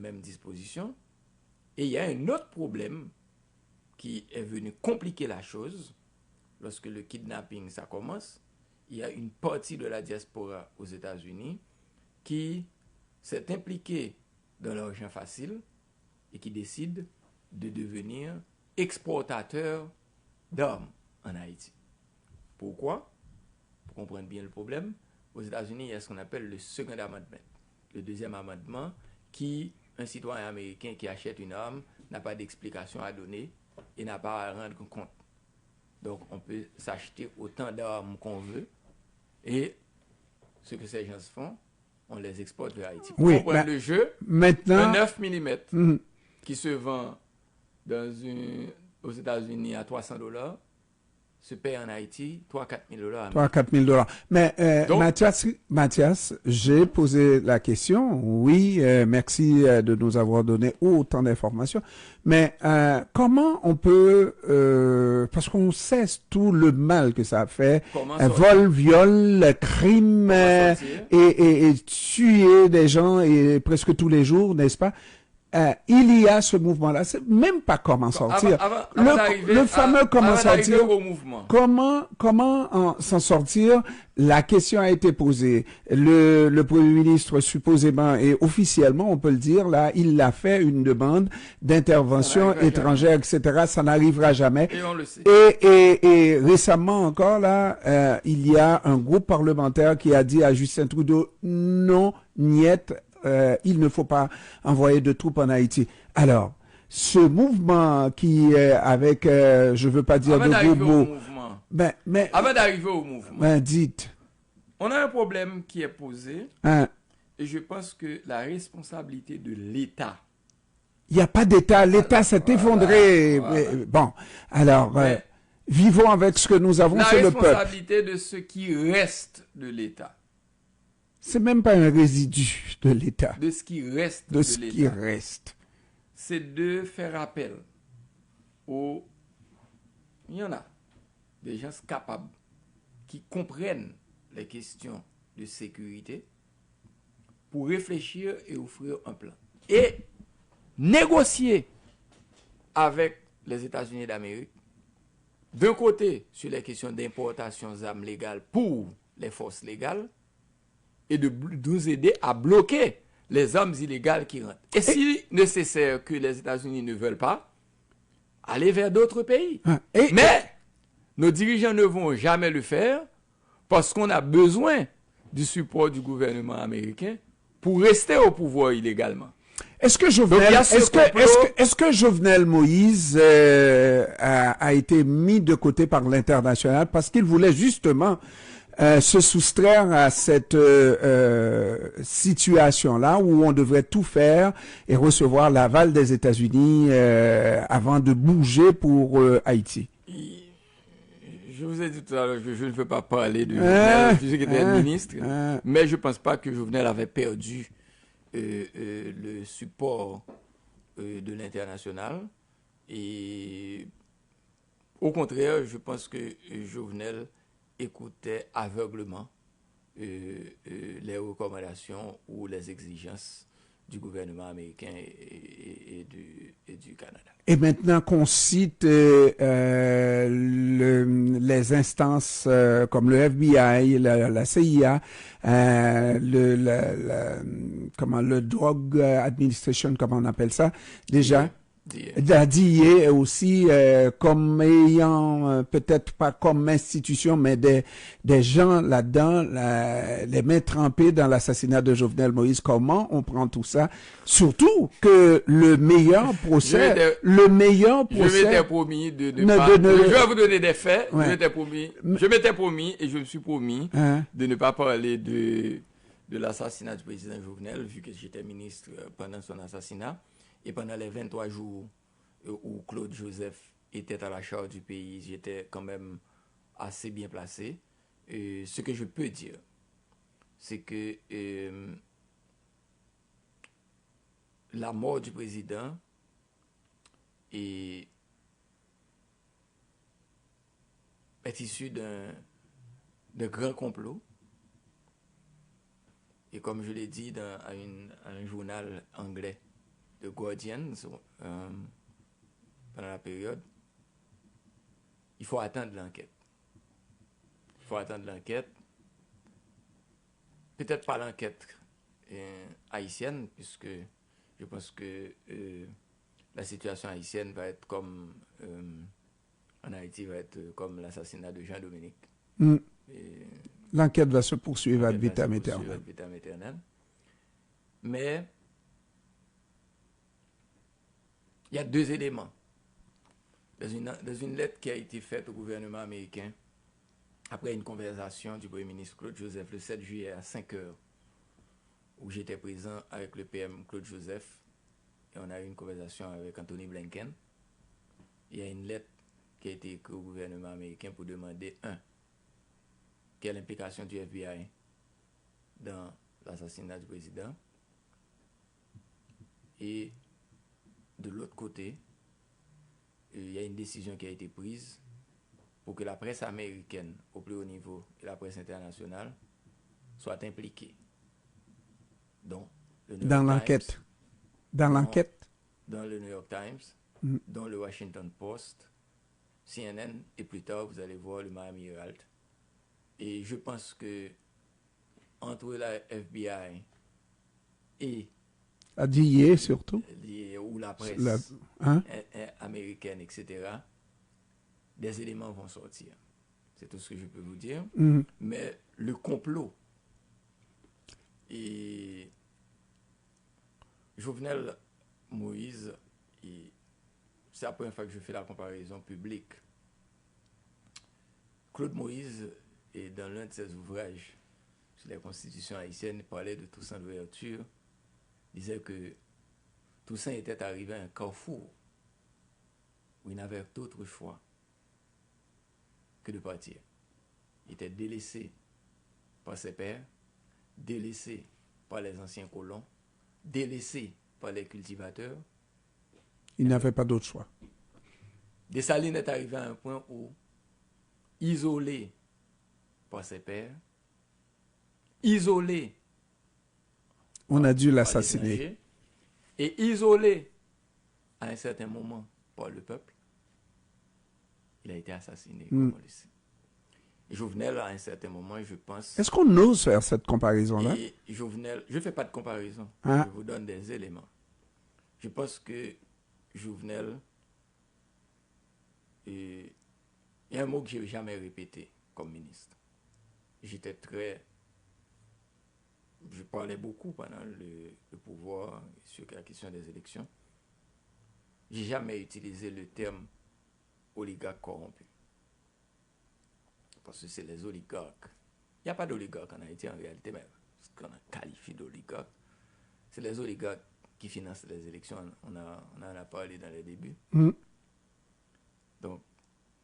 mêmes dispositions. Et il y a un autre problème qui est venu compliquer la chose. Lorsque le kidnapping, ça commence, il y a une partie de la diaspora aux États-Unis qui s'est impliquée dans l'argent facile et qui décide de devenir exportateur d'armes en Haïti. Pourquoi? Pour comprendre bien le problème, aux États-Unis, il y a ce qu'on appelle le Second Amendment, le deuxième amendement, qui, un citoyen américain qui achète une arme n'a pas d'explication à donner et n'a pas à rendre compte. Donc, on peut s'acheter autant d'armes qu'on veut et ce que ces gens font, on les exporte vers Haïti. Pour comprendre le jeu, maintenant, un 9 mm qui se vend aux États-Unis à $300 se paye en Haïti $3 000 à 4 000 $. Mais donc, Mathias, j'ai posé la question. Oui, merci de nous avoir donné autant d'informations. Mais comment on peut, parce qu'on sait tout le mal que ça fait, vol, viol, crime et tuer des gens et presque tous les jours, n'est-ce pas? Il y a ce mouvement-là. C'est même pas comment sortir. Le fameux comment sortir. Comment s'en sortir? La question a été posée. Le Premier ministre, supposément et officiellement, on peut le dire, là, il a fait une demande d'intervention étrangère, etc. Ça n'arrivera jamais. Et on le sait. Et récemment encore, là, il y a un groupe parlementaire qui a dit à Justin Trudeau, non, niet, il ne faut pas envoyer de troupes en Haïti. Alors, ce mouvement qui est avec, je veux pas dire de gros mots. Mais avant d'arriver au mouvement, dites. On a un problème qui est posé, et je pense que la responsabilité de l'État. Il n'y a pas d'État, l'État s'est effondré. Bon, alors, vivons avec ce que nous avons, c'est le peuple. La responsabilité de ce qui reste de l'État. C'est même pas un résidu de l'État. De ce qui reste de ce qui reste. C'est de faire appel aux... Il y en a des gens capables qui comprennent les questions de sécurité pour réfléchir et offrir un plan. Et négocier avec les États-Unis d'Amérique, d'un côté sur les questions d'importation d'armes légales pour les forces légales, et de nous aider à bloquer les armes illégales qui rentrent. Et si nécessaire que les États-Unis ne veulent pas, aller vers d'autres pays. Mais nos dirigeants ne vont jamais le faire parce qu'on a besoin du support du gouvernement américain pour rester au pouvoir illégalement. Est-ce que Jovenel Moïse a été mis de côté par l'international parce qu'il voulait justement se soustraire à cette situation-là où on devrait tout faire et recevoir l'aval des États-Unis avant de bouger pour Haïti? Je vous ai dit tout à l'heure que je ne veux pas parler de Jovenel, puisqu'il était ministre, mais je ne pense pas que Jovenel avait perdu le support de l'international. Et au contraire, je pense que Jovenel écoutait aveuglement les recommandations ou les exigences du gouvernement américain et du Canada. Et maintenant qu'on cite les instances comme le FBI, la CIA, le Drug Administration, comment on appelle ça, déjà, la DIA aussi, comme ayant peut-être pas comme institution, mais des gens là-dedans, les mains trempées dans l'assassinat de Jovenel Moïse. Comment on prend tout ça? Surtout que le meilleur procès... Je m'étais promis de je vais vous donner des faits. Ouais. Je m'étais promis et je me suis promis de ne pas parler de l'assassinat du président Jovenel, vu que j'étais ministre pendant son assassinat. Et pendant les 23 jours où Claude Joseph était à la charge du pays, j'étais quand même assez bien placé. Ce que je peux dire, c'est que la mort du président est issue d'un grand complot. Et comme je l'ai dit à un journal anglais, de Guardian pendant la période, il faut attendre l'enquête. Il faut attendre l'enquête. Peut-être pas l'enquête haïtienne, puisque je pense que la situation haïtienne va être comme en Haïti, va être comme l'assassinat de Jean-Dominique. L'enquête va se poursuivre ad vitam aeternam. Mais il y a deux éléments. Dans une lettre qui a été faite au gouvernement américain, après une conversation du Premier ministre Claude Joseph le 7 juillet à 5 heures, où j'étais présent avec le PM Claude Joseph, et on a eu une conversation avec Anthony Blinken. Il y a une lettre qui a été écrite au gouvernement américain pour demander, quelle implication du FBI dans l'assassinat du président. Et de l'autre côté, il y a une décision qui a été prise pour que la presse américaine au plus haut niveau et la presse internationale soient impliquées. Donc, dans l'enquête. Dans le New York Times, dans le Washington Post, CNN, et plus tard, vous allez voir le Miami Herald. Et je pense que entre la FBI et à DIA surtout, ou la presse américaine, etc., des éléments vont sortir. C'est tout ce que je peux vous dire. Mais le complot et Jovenel Moïse, c'est la première fois que je fais la comparaison publique. Claude Moïse, et dans l'un de ses ouvrages sur la constitution haïtienne, il parlait de Toussaint Louverture, disait que Toussaint était arrivé à un carrefour où il n'avait d'autre choix que de partir. Il était délaissé par ses pères, délaissé par les anciens colons, délaissé par les cultivateurs. Il n'avait pas d'autre choix. Dessalines est arrivé à un point où, isolé par ses pères, isolé, on a dû l'assassiner, et isolé à un certain moment par le peuple, il a été assassiné, comme on le sait. Et Jovenel, à un certain moment, je pense... Est-ce qu'on ose faire cette comparaison-là? Et Jovenel, je ne fais pas de comparaison, je vous donne des éléments. Je pense que Jovenel, il y a un mot que je n'ai jamais répété comme ministre. Je parlais beaucoup pendant le pouvoir sur la question des élections. Je n'ai jamais utilisé le terme oligarque corrompu. Parce que c'est les oligarques. Il n'y a pas d'oligarques en Haïti en réalité, mais ce qu'on qualifie d'oligarques, c'est les oligarques qui financent les élections. On en a parlé dans les débuts. Donc,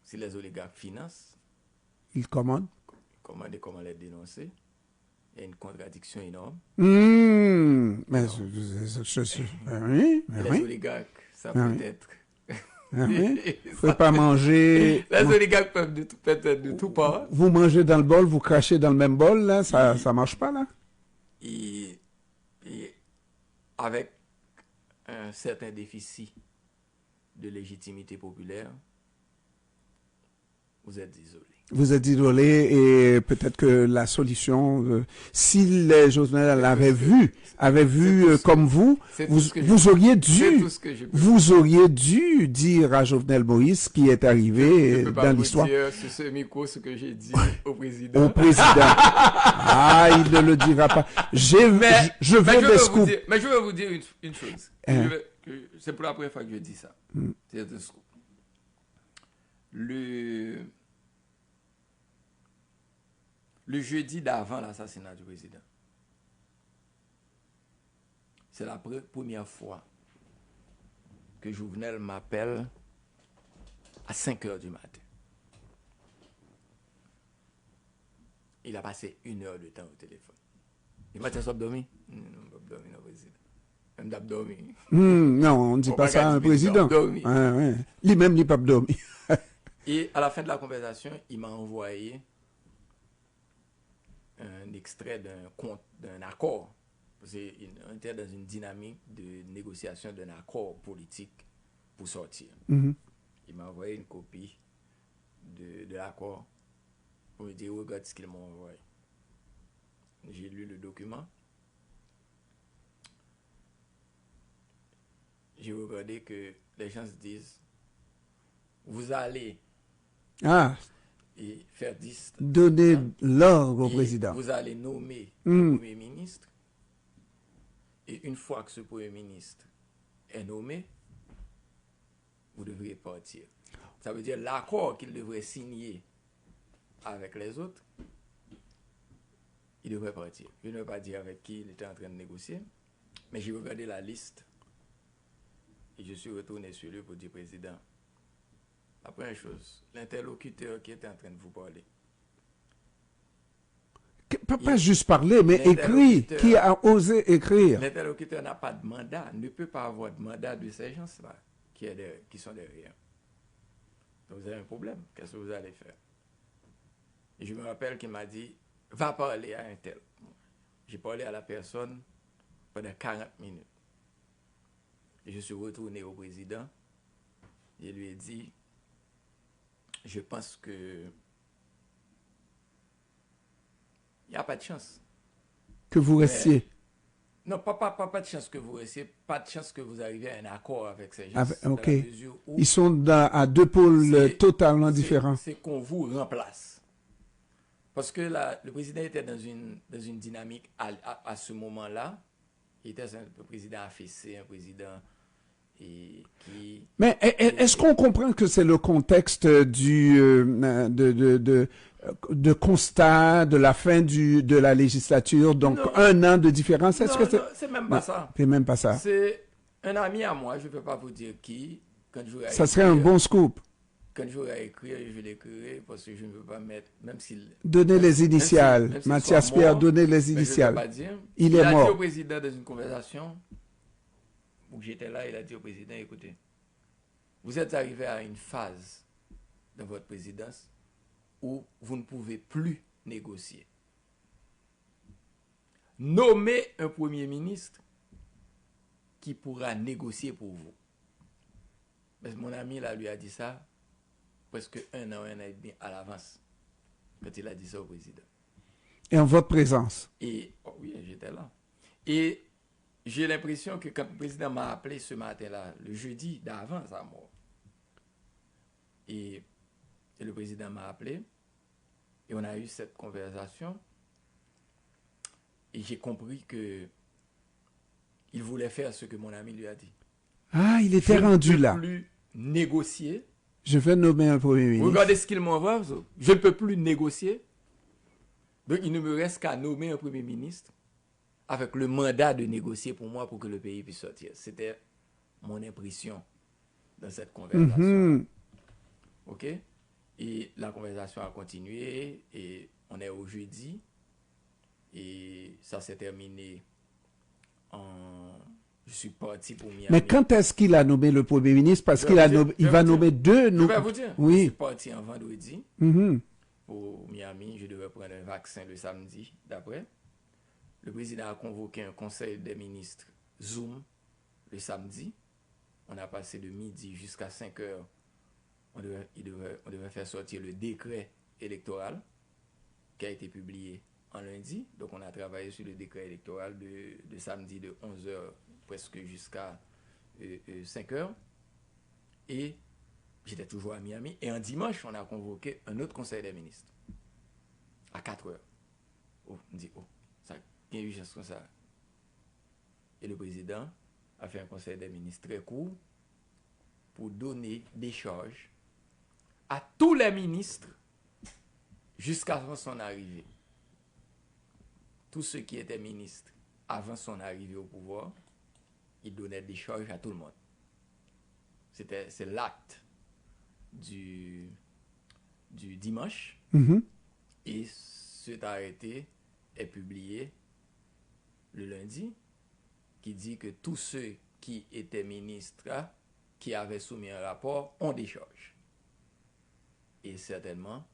si les oligarques financent, ils commandent. Comment les dénoncer? Il y a une contradiction énorme. Mais les oligarques, ça peut être... Il ne faut pas manger. Les oligarques peuvent être de tout part. Vous mangez dans le bol, vous crachez dans le même bol, là, ça ne marche pas, là. Et avec un certain déficit de légitimité populaire, vous êtes isolé. Vous êtes isolé et peut-être que la solution, si les Jovenel avaient vu comme vous auriez dû dire à Jovenel Moïse qui est arrivé dans l'histoire. Je ne peux pas vous dire sur ce micro ce que j'ai dit au président. Il ne le dira pas. Je veux des scoops. Mais je veux vous dire une chose. C'est pour la première fois que je dis ça. C'est un scoop. Le jeudi d'avant l'assassinat du président, c'est la première fois que Jovenel m'appelle à 5 heures du matin. Il a passé 1 heure de temps au téléphone. Il m'a dit, tu as dormi? Non, pas dormi, non, président. Même d'abdormi. Non, on ne dit pas ça à un président. Lui-même, il n'a pas dormi. Et à la fin de la conversation, il m'a envoyé un extrait d'un accord. On était dans une dynamique de négociation d'un accord politique pour sortir. Il m'a envoyé une copie de l'accord pour me dire regarde ce qu'il m'a envoyé. J'ai lu le document. J'ai regardé que les gens se disent vous allez et faire 10 donner l'ordre au président. Vous allez nommer le Premier ministre. Et une fois que ce Premier ministre est nommé, vous devrez partir. Ça veut dire l'accord qu'il devrait signer avec les autres, il devrait partir. Je ne vais pas dire avec qui il était en train de négocier, mais j'ai regardé la liste et je suis retourné sur lui pour dire président. La première chose, l'interlocuteur qui était en train de vous parler. Pas juste parler, mais écrit. Qui a osé écrire? L'interlocuteur n'a pas de mandat, ne peut pas avoir de mandat de ces gens-là qui sont derrière. Donc vous avez un problème. Qu'est-ce que vous allez faire? Et je me rappelle qu'il m'a dit, va parler à un tel. J'ai parlé à la personne pendant 40 minutes. Et je suis retourné au président. Je lui ai dit, je pense que il n'y a pas de chance. Que vous restiez. Non, pas de chance que vous restiez, pas de chance que vous arriviez à un accord avec ces gens. Ok. Ils sont à deux pôles totalement différents. C'est qu'on vous remplace. Parce que le président était dans une dynamique à ce moment-là. Il était un président affaissé, un président qui... Mais est-ce qu'on comprend que c'est le contexte de constat de la fin de la législature, donc non, un an de différence? Est-ce que c'est même pas ça. C'est même pas ça. C'est un ami à moi, je ne peux pas vous dire qui. Ça serait un bon scoop. Quand je vais écrire, je l'écrirai parce que je ne veux pas mettre, même s'il... Donner les initiales. Même Mathias Pierre, donner les initiales. Je ne peux pas dire. Il est mort. Il a dit au président dans une conversation, où j'étais là, il a dit au président, écoutez, vous êtes arrivé à une phase dans votre présidence où vous ne pouvez plus négocier. Nommez un premier ministre qui pourra négocier pour vous. Mais mon ami là lui a dit ça presque un an et demi à l'avance quand il a dit ça au président. Et en votre présence? Et oui, j'étais là. Et j'ai l'impression que quand le président m'a appelé ce matin-là, le jeudi d'avant sa mort, et le président m'a appelé, et on a eu cette conversation, et j'ai compris que il voulait faire ce que mon ami lui a dit. Ah, il était rendu là. Je ne peux plus négocier. Je vais nommer un premier ministre. Regardez ce qu'il m'envoie. Je ne peux plus négocier. Donc, il ne me reste qu'à nommer un premier ministre avec le mandat de négocier pour moi pour que le pays puisse sortir. C'était mon impression dans cette conversation. OK? Et la conversation a continué et on est au jeudi et ça s'est terminé je suis parti pour Miami. Mais quand est-ce qu'il a nommé le Premier ministre? Parce qu'il va nommer deux... Je vais vous dire. Oui. Je suis parti en vendredi pour Miami. Je devais prendre un vaccin le samedi d'après. Le président a convoqué un conseil des ministres Zoom le samedi. On a passé de midi jusqu'à 5 heures. On devait faire sortir le décret électoral qui a été publié en lundi. Donc, on a travaillé sur le décret électoral de samedi de 11 heures presque jusqu'à 5 heures. Et j'étais toujours à Miami. Et en dimanche, on a convoqué un autre conseil des ministres à 4 heures. On dit, ça a eu juste comme ça. Et le président a fait un conseil des ministres très court pour donner des charges à tous les ministres jusqu'à son arrivée. Tous ceux qui étaient ministres avant son arrivée au pouvoir, il donnait des charges à tout le monde. C'est l'acte du dimanche. Et cet arrêté est publié le lundi, qui dit que tous ceux qui étaient ministres, qui avaient soumis un rapport, ont des charges. Et certainement,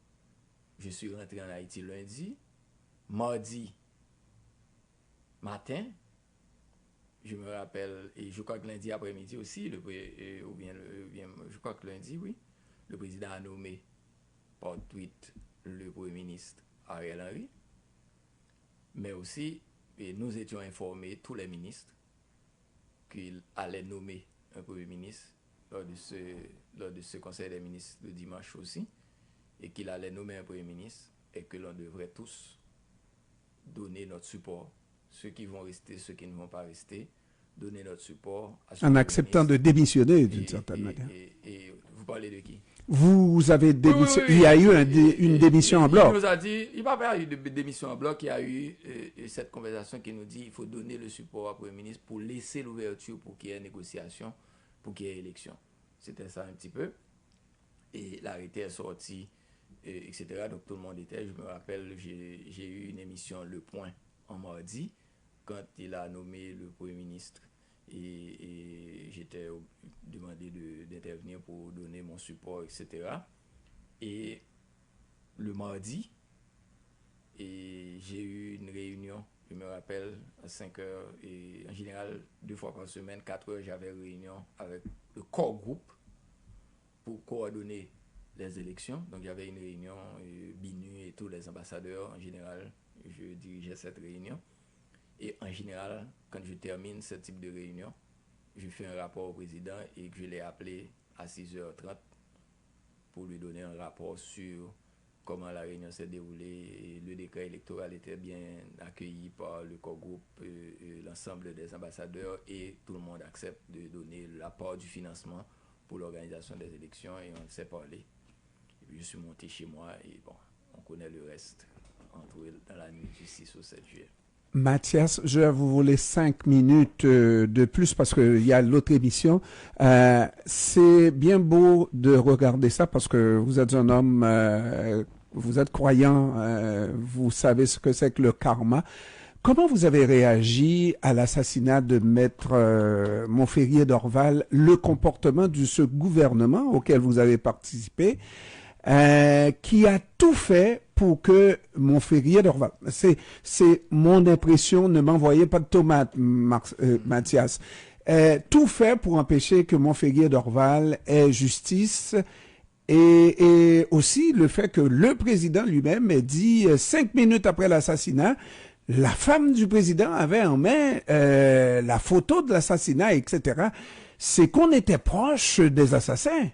je suis rentré en Haïti lundi, mardi matin, je me rappelle, et je crois que lundi après-midi aussi, je crois que lundi, oui, le président a nommé par tweet le Premier ministre Ariel Henry, mais aussi, et nous étions informés, tous les ministres, qu'il allait nommer un Premier ministre lors de ce Conseil des ministres de dimanche aussi, et qu'il allait nommer un Premier ministre, et que l'on devrait tous donner notre support, ceux qui vont rester, ceux qui ne vont pas rester, donner notre support à ce en acceptant de démissionner d'une certaine manière. Et vous parlez de qui? Vous avez démissionné. Oui, il y a eu une démission en bloc. Il nous a dit, il va pas eu de démission en bloc. Il y a eu cette conversation qui nous dit il faut donner le support au Premier ministre pour laisser l'ouverture pour qu'il y ait négociation, pour qu'il y ait élection. C'était ça un petit peu. Et l'arrêté est sorti, etc. Donc tout le monde était. Je me rappelle, j'ai eu une émission Le Point en mardi quand il a nommé le Premier ministre. Et j'étais demandé d'intervenir pour donner mon support, etc. Et le mardi, j'ai eu une réunion, je me rappelle, à 5 heures, et en général, 2 fois par semaine, 4 heures, j'avais une réunion avec le core groupe pour coordonner les élections. Donc, il y avait une réunion, BINU et tous les ambassadeurs, en général, je dirigeais cette réunion. Et en général, quand je termine ce type de réunion, je fais un rapport au président et que je l'ai appelé à 6h30 pour lui donner un rapport sur comment la réunion s'est déroulée. Et le décret électoral était bien accueilli par le corps groupe, l'ensemble des ambassadeurs, et tout le monde accepte de donner l'apport du financement pour l'organisation des élections, et on s'est parlé. Et puis je suis monté chez moi et bon, on connaît le reste, entré dans la nuit du 6 au 7 juillet. Mathias, je vais vous voler 5 minutes de plus parce qu'il y a l'autre émission. C'est bien beau de regarder ça parce que vous êtes un homme, vous êtes croyant, vous savez ce que c'est que le karma. Comment vous avez réagi à l'assassinat de Maître Montferrier d'Orval, le comportement de ce gouvernement auquel vous avez participé, qui a tout fait pour que Montferrier d'Orval, c'est mon impression, ne m'envoyez pas de tomates, Mathias, tout fait pour empêcher que Montferrier d'Orval ait justice, et aussi le fait que le président lui-même ait dit 5 minutes après l'assassinat, la femme du président avait en main la photo de l'assassinat, etc. C'est qu'on était proche des assassins.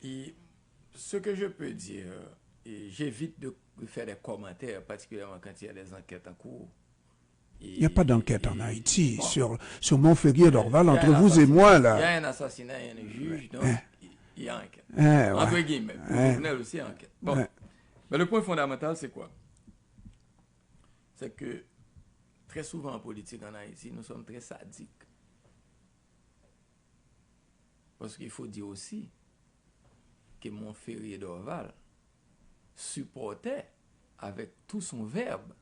Et ce que je peux dire, j'évite de faire des commentaires, particulièrement quand il y a des enquêtes en cours. Il n'y a pas d'enquête en Haïti bon, sur Montferrier d'Orval, entre vous et moi, là. Il y a un assassinat, il y a un juge, donc il y a enquête. Entre guillemets, le tribunal aussi a enquête. Bon, mais le point fondamental, c'est quoi? C'est que très souvent en politique en Haïti, nous sommes très sadiques. Parce qu'il faut dire aussi que Montferrier d'Orval supportait avec tout son verbe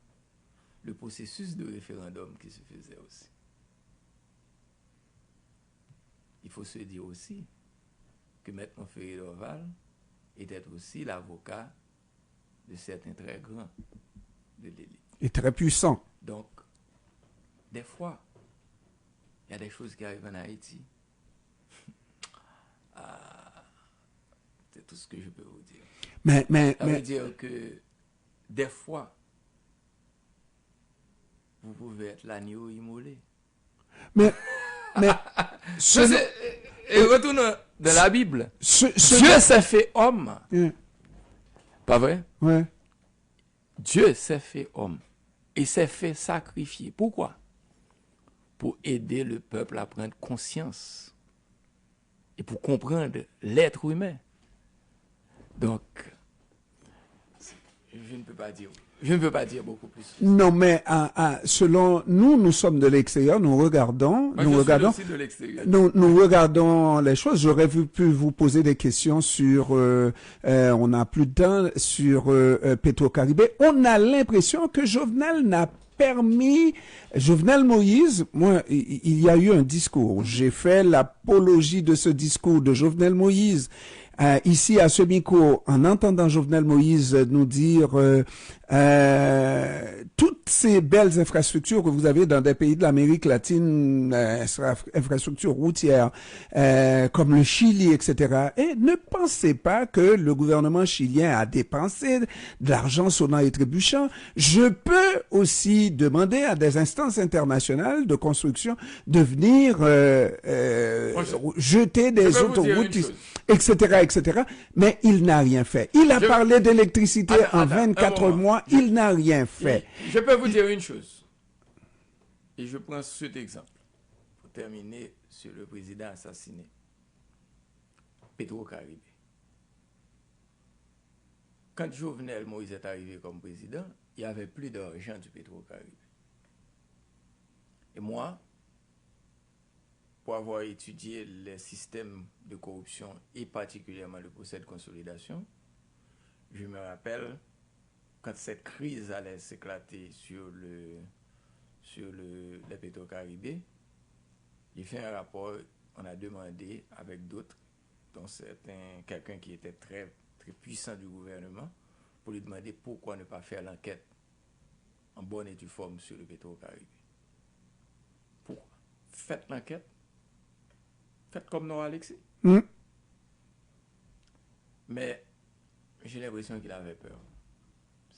le processus de référendum qui se faisait aussi. Il faut se dire aussi que Maître Montferrier d'Orval était aussi l'avocat de certains très grands de l'élite. Et très puissant. Donc, des fois, il y a des choses qui arrivent en Haïti. C'est tout ce que je peux vous dire. Ça veut dire que des fois, vous pouvez être l'agneau immolé. Mais et retourne dans la Bible. Dieu s'est fait homme. Pas vrai? Ouais. Dieu s'est fait homme et s'est fait sacrifier. Pourquoi? Pour aider le peuple à prendre conscience et pour comprendre l'être humain. Donc, je ne peux pas dire beaucoup plus. Non, mais selon nous sommes de l'extérieur, nous regardons les choses. J'aurais pu vous poser des questions sur, on n'a plus de temps, sur Petro-Caribé. On a l'impression que Jovenel Moïse, moi, il y a eu un discours. J'ai fait l'apologie de ce discours de Jovenel Moïse ici à ce micro, en entendant Jovenel Moïse nous dire toutes ces belles infrastructures que vous avez dans des pays de l'Amérique latine, infrastructures routières, comme le Chili, etc. Et ne pensez pas que le gouvernement chilien a dépensé de l'argent sonnant et trébuchant. Je peux aussi demander à des instances internationales de construction de venir jeter des autoroutes, etc., etc. Mais il n'a rien fait. Il a parlé d'électricité en 24 mois. Il n'a rien fait. Je peux vous dire une chose. Et je prends cet exemple pour terminer sur le président assassiné. Petro-Caribé. Quand Jovenel Moïse est arrivé comme président, il n'y avait plus d'argent du Petro-Caribé. Et moi, pour avoir étudié les systèmes de corruption et particulièrement le procès de consolidation, je me rappelle quand cette crise allait s'éclater sur les Petro-Caribé, j'ai fait un rapport, on a demandé avec d'autres, dont quelqu'un qui était très, très puissant du gouvernement, pour lui demander pourquoi ne pas faire l'enquête en bonne et due forme sur le Petro-Caribé. Pourquoi? Faites l'enquête. Faites comme Nora Alexis. Mais j'ai l'impression qu'il avait peur.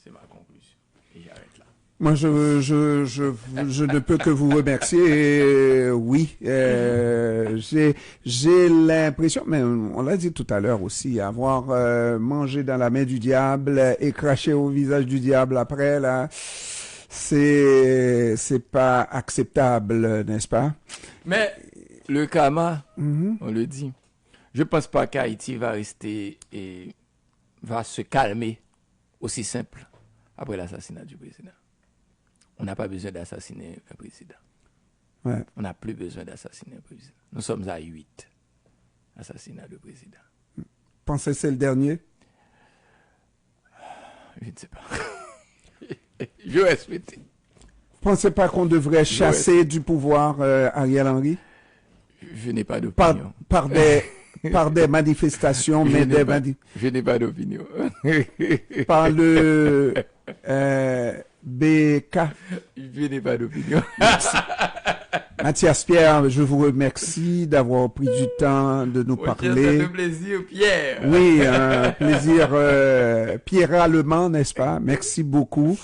C'est ma conclusion. Et j'arrête là. Moi, je ne peux que vous remercier. Oui, j'ai l'impression, mais on l'a dit tout à l'heure aussi, avoir mangé dans la main du diable et craché au visage du diable après, là, c'est pas acceptable, n'est-ce pas? Mais le karma, on le dit. Je ne pense pas qu'Haïti va rester et va se calmer aussi simple après l'assassinat du président. On n'a pas besoin d'assassiner un président. Ouais. On n'a plus besoin d'assassiner un président. Nous sommes à 8 assassinats de président. Pensez que c'est le dernier? Je ne sais pas. Je respecte. Pensez pas qu'on devrait chasser du pouvoir Ariel Henry? Je n'ai pas d'opinion. Par des manifestations, mais je n'ai pas d'opinion. Par le BK. Je n'ai pas d'opinion. Mathias Pierre, je vous remercie d'avoir pris du temps de nous parler. C'est un plaisir, Pierre. Oui, un plaisir Pierre allemand, n'est-ce pas? Merci beaucoup.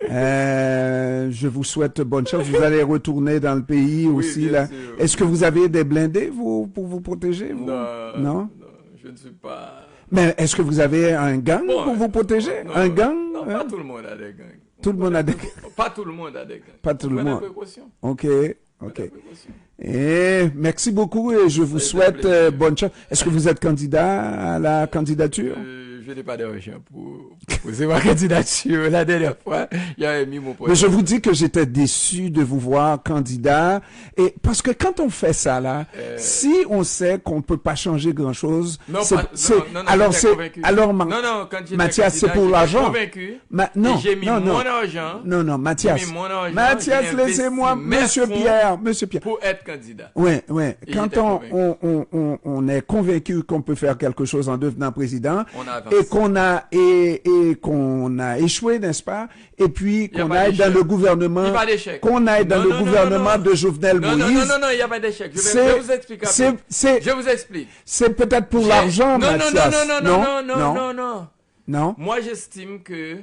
Je vous souhaite bonne chance. Vous allez retourner dans le pays aussi là. Est-ce que vous avez des blindés pour vous protéger? Non, je ne suis pas. Mais est-ce que vous avez un gang pour vous protéger? Un gang? Non, pas tout le monde a des gangs. Tout le monde a des gangs. Pas tout le monde a des gangs. Pas tout le monde. Ok. Ok. Et merci beaucoup et je vous souhaite bonne chance. Est-ce que vous êtes candidat à la candidature? Je n'ai pas d'argent pour poser ma candidature. La dernière fois, il avait mis mon poste. Mais je vous dis que j'étais déçu de vous voir candidat. Et parce que quand on fait ça là, si on sait qu'on peut pas changer grand chose, alors Mathias, c'est pour l'argent. Non, j'ai mis mon argent. Non, Mathias. Mathias, laissez-moi, Monsieur Pierre. Pour être candidat. Oui. Quand on est convaincu qu'on peut faire quelque chose en devenant président, et qu'on a échoué, n'est-ce pas? Et puis qu'on aille dans le gouvernement, de Jovenel Moïse. Non, il n'y a pas d'échec. Je vais vous expliquer. Je vous explique. C'est peut-être pour l'argent, Mathias. Non. Moi, j'estime que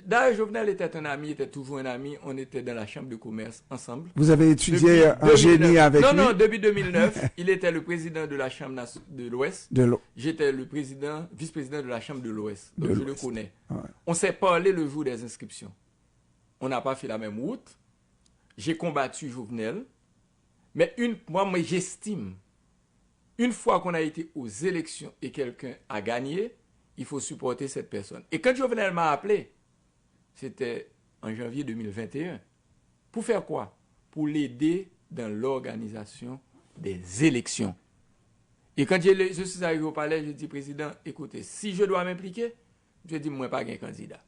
d'ailleurs, Jovenel était un ami, était toujours un ami. On était dans la chambre de commerce ensemble. Vous avez étudié en génie avec lui? Non, depuis 2009, il était le président de la chambre de l'Ouest. J'étais le vice-président de la chambre de l'Ouest. Donc je le connais. Ouais. On s'est parlé le jour des inscriptions. On n'a pas fait la même route. J'ai combattu Jovenel. Mais moi, j'estime, une fois qu'on a été aux élections et quelqu'un a gagné, il faut supporter cette personne. Et quand Jovenel m'a appelé, c'était en janvier 2021. Pour faire quoi? Pour l'aider dans l'organisation des élections. Et quand je suis arrivé au palais, je dis, président, écoutez, si je dois m'impliquer, je dis, moi, pas un candidat.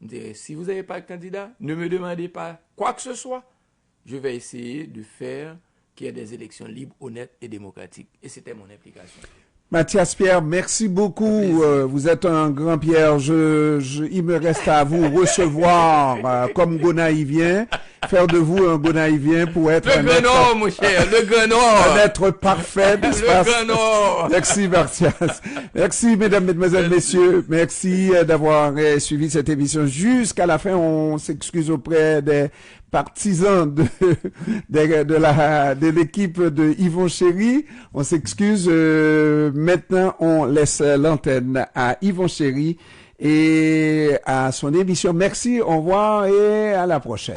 Je dis, si vous n'avez pas de candidat, ne me demandez pas quoi que ce soit. Je vais essayer de faire qu'il y ait des élections libres, honnêtes et démocratiques. Et c'était mon implication. Mathias Pierre, merci beaucoup. Vous êtes un grand Pierre. Il me reste à vous recevoir comme gonaïvien, faire de vous un gonaïvien pour être mon cher, le Grenor. Un être parfait. Le Grenor. Merci Mathias. Merci mesdames, mesdemoiselles, messieurs. Merci d'avoir suivi cette émission jusqu'à la fin. On s'excuse auprès des partisans de l'équipe de Yvon Chéry. On s'excuse. Maintenant, on laisse l'antenne à Yvon Chéry et à son émission. Merci, au revoir et à la prochaine.